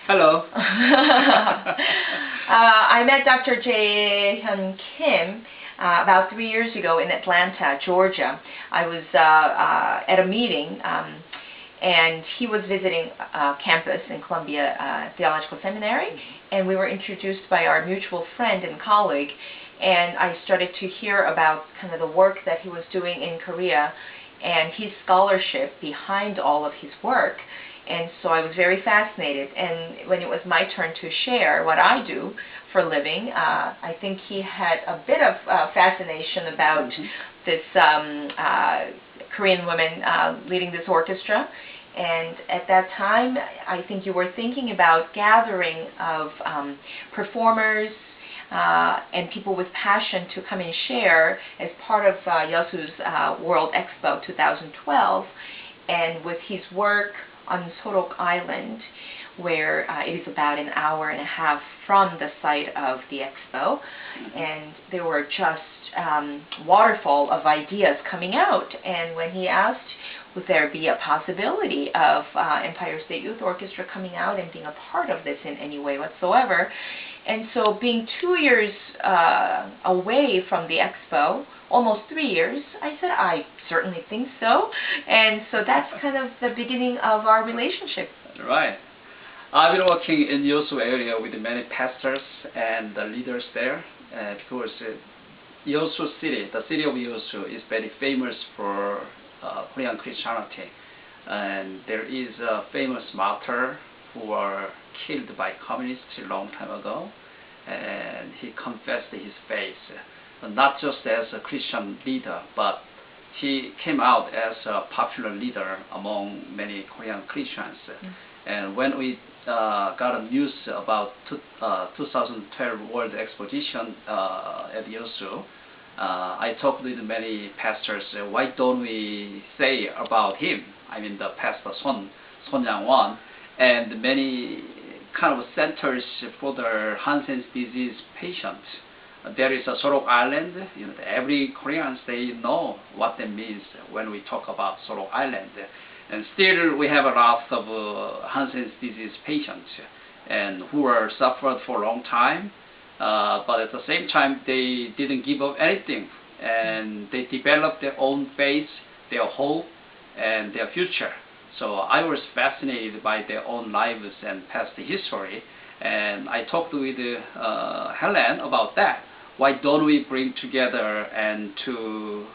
Hello. I met Dr. Jae-hyun Kim about 3 years ago in Atlanta, Georgia. I was at a meeting and he was visiting campus in Columbia Theological Seminary, and we were introduced by our mutual friend and colleague, and I started to hear about kind of the work that he was doing in Korea and his scholarship behind all of his work. And so I was very fascinated, and when it was my turn to share what I do for a living, I think he had a bit of fascination about this Korean woman leading this orchestra. And at that time, I think you were thinking about gathering of performers and people with passion to come and share as part of ESYO's World Expo 2012. And with his work on Sorok Island, where it is about an hour and a half from the site of the expo, and there were just waterfall of ideas coming out. And when he asked, would there be a possibility of Empire State Youth Orchestra coming out and being a part of this in any way whatsoever, and so being 2 years away from the expo, almost 3 years, I said, I certainly think so. And so that's kind of the beginning of our relationship. Right. I've been working in ESYO area with many pastors and leaders there, because ESYO city, the city of ESYO, is very famous for Korean Christianity. And there is a famous martyr who were killed by communists a long time ago, and he confessed his faith, not just as a Christian leader, but he came out as a popular leader among many Korean Christians. And when we got a news about 2012 World Exposition at ESYO, I talked with many pastors. Why don't we say about him? I mean, the pastor Son Yang-won, and many kind of centers for the Hansen's disease patients. There is a Sorok Island. You know, every Koreans, they know what that means when we talk about Sorok Island. And still, we have a lot of Hansen's disease patients, and who are suffered for a long time. But at the same time, they didn't give up anything, and they developed their own faith, their hope, and their future. So I was fascinated by their own lives and past history, and I talked with Helen about that. Why don't we bring together and to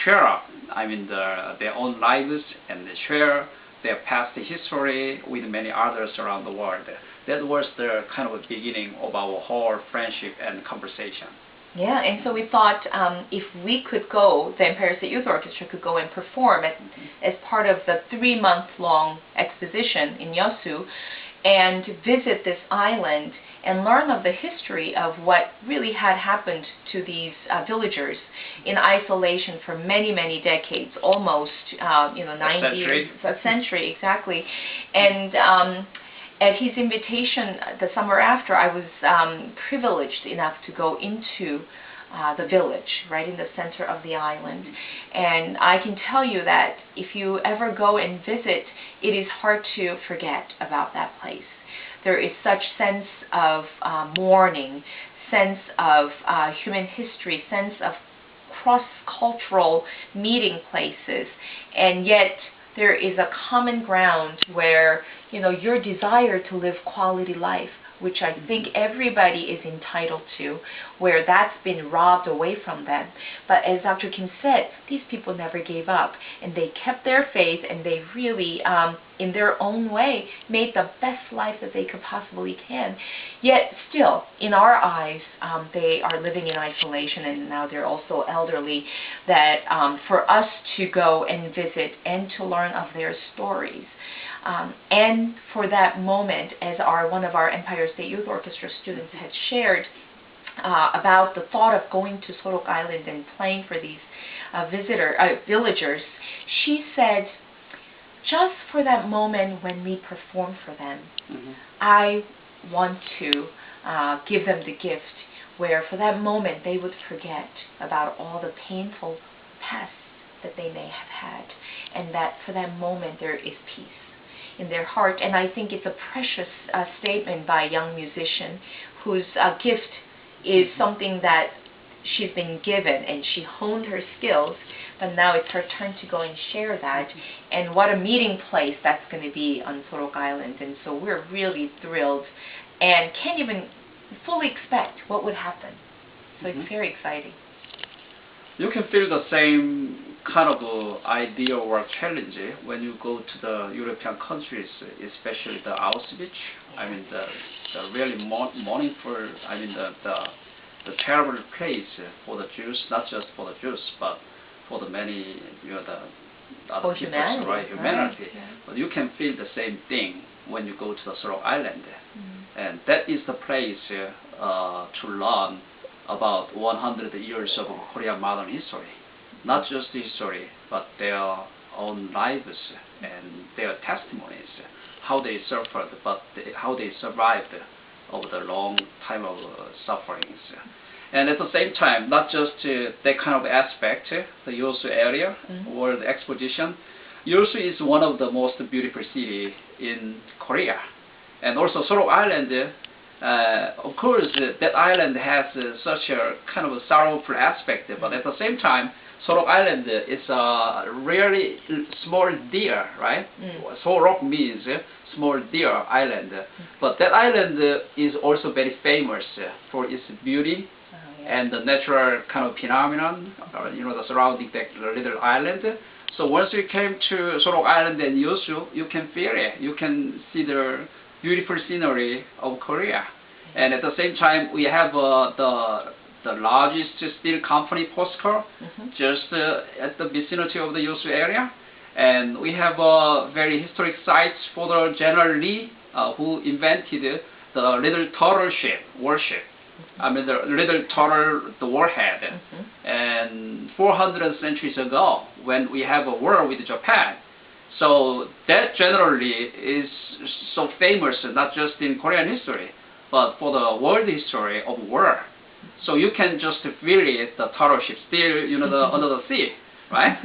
share, I mean, their own lives and share their past history with many others around the world. That was the kind of beginning of our whole friendship and conversation. Yeah, and so we thought if we could go, the Empire State Youth Orchestra could go and perform as part of the 3-month-long exposition in ESYO, and visit this island and learn of the history of what really had happened to these villagers in isolation for many, many decades, almost 90 years, a century exactly. And at his invitation the summer after, I was privileged enough to go into the village, right in the center of the island. And I can tell you that if you ever go and visit, it is hard to forget about that place. There is such sense of mourning, sense of human history, sense of cross-cultural meeting places, and yet there is a common ground where, your desire to live quality life, which I think everybody is entitled to, where that's been robbed away from them. But as Dr. Kim said, these people never gave up, and they kept their faith, and they really, in their own way, made the best life that they could possibly can. Yet still, in our eyes, they are living in isolation, and now they're also elderly, that for us to go and visit and to learn of their stories, and for that moment, as one of our Empire State Youth Orchestra students had shared about the thought of going to Sorok Island and playing for these villagers, she said, just for that moment when we perform for them, I want to give them the gift where for that moment they would forget about all the painful past that they may have had, and that for that moment there is peace. in their heart. And I think it's a precious statement by a young musician whose gift is something that she's been given, and she honed her skills, but now it's her turn to go and share that. And what a meeting place that's going to be on Sorok Island. And so we're really thrilled and can't even fully expect what would happen. So it's very exciting. You can feel the same kind of idea or challenge when you go to the European countries, especially the Auschwitz. I mean, the really mournful, I mean, the terrible place for the Jews, not just for the Jews, but for the many, the other people, right? Humanity. Yeah. But you can feel the same thing when you go to the Sorok Island. And that is the place to learn about 100 years of Korean modern history. Not just history, but their own lives and their testimonies, how they suffered, but how they survived over the long time of sufferings. And at the same time, not just that kind of aspect, the ESYO area or the exposition. ESYO is one of the most beautiful cities in Korea. And also Sorok Island, of course, that island has such a kind of a sorrowful aspect, but at the same time, Sorok Island is a really small deer, right? Sorok means small deer island, but that island is also very famous for its beauty and the natural kind of phenomenon, the surrounding that little island. So once you came to Sorok Island and ESYO, you can feel it. You can see the beautiful scenery of Korea. And at the same time, we have the largest steel company postcard just at the vicinity of the ESYO area. And we have very historic sites for the General Lee, who invented the little turtle ship, warship. I mean, the little turtle, the warhead. And 400 centuries ago, when we have a war with Japan, so that generally is so famous, not just in Korean history, but for the world history of war. So you can just feel it, the turtle ship still, under the sea, right?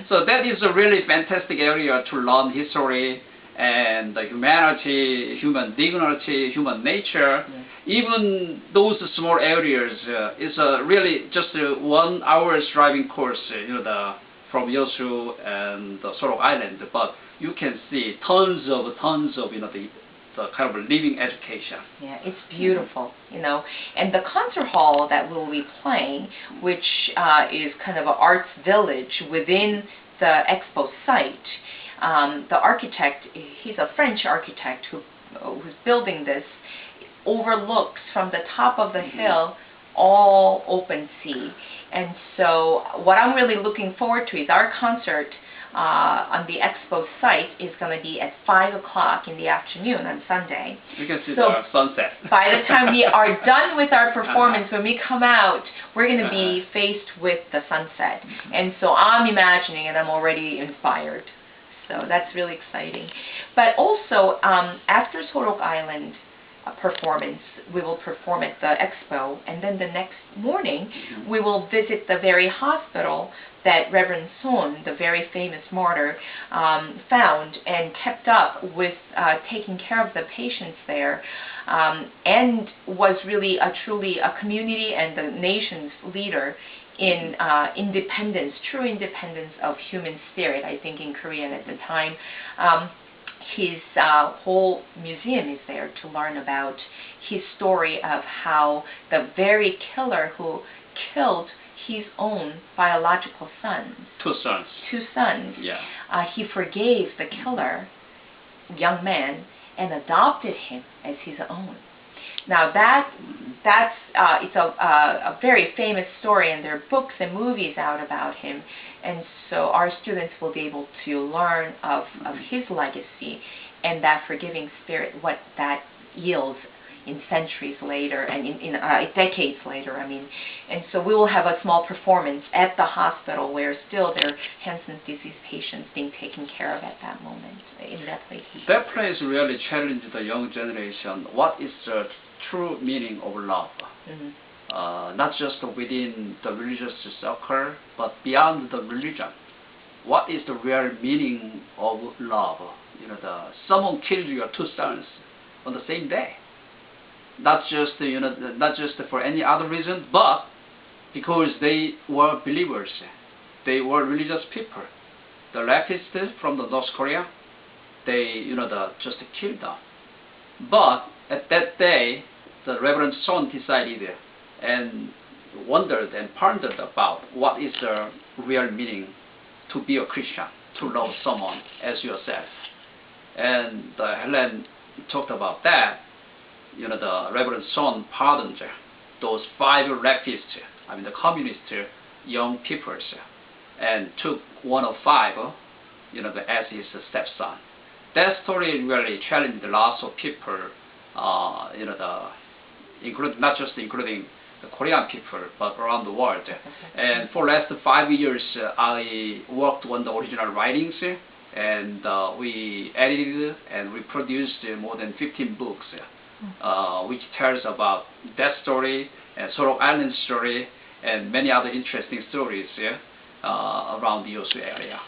So that is a really fantastic area to learn history and the humanity, human dignity, human nature. Even those small areas is really just 1 hour's driving course, from ESYO and the Sorok Island, but you can see tons of the kind of living education. Yeah, it's beautiful, And the concert hall that we'll be playing, which is kind of an arts village within the expo site, the architect, he's a French architect who's building this, overlooks from the top of the hill all open sea. And so what I'm really looking forward to is our concert on the expo site is going to be at 5 o'clock in the afternoon on Sunday. You can see the sunset. By the time we are done with our performance, when we come out, we're going to be faced with the sunset. And so I'm imagining, and I'm already inspired. So that's really exciting. But also, after Sorok Island performance, we will perform at the expo, and then the next morning we will visit the very hospital that Reverend Son, the very famous martyr, found and kept up with taking care of the patients there, and was really truly a community and the nation's leader in independence, true independence of human spirit, I think, in Korean at the time. His whole museum is there to learn about his story of how the very killer who killed his own biological sons. Two sons. Yeah. He forgave the killer, young man, and adopted him as his own. Now that's it's a very famous story, and there are books and movies out about him, and so our students will be able to learn of his legacy and that forgiving spirit, what that yields in centuries later and in decades later, and so we will have a small performance at the hospital where still there are Hansen's disease patients being taken care of at that moment in that place. That place really challenged the young generation. What is the true meaning of love? Not just within the religious circle, but beyond the religion. what is the real meaning of love. Someone killed your two sons on the same day. Not just not just for any other reason, but because they were believers. They were religious people. The rapists from the North Korea, they just killed them. But at that day, the Reverend Son decided and wondered and pondered about what is the real meaning to be a Christian, to love someone as yourself. And Helen talked about that. The Reverend Son pardoned those 5 rapists, the communist young people, and took one of 5, as his stepson. That story really challenged lots of people, including the Korean people, but around the world. And for the last 5 years, I worked on the original writings, and we edited and we produced more than 15 books, which tells about that story and Sorok Island story and many other interesting stories around the ESYO area.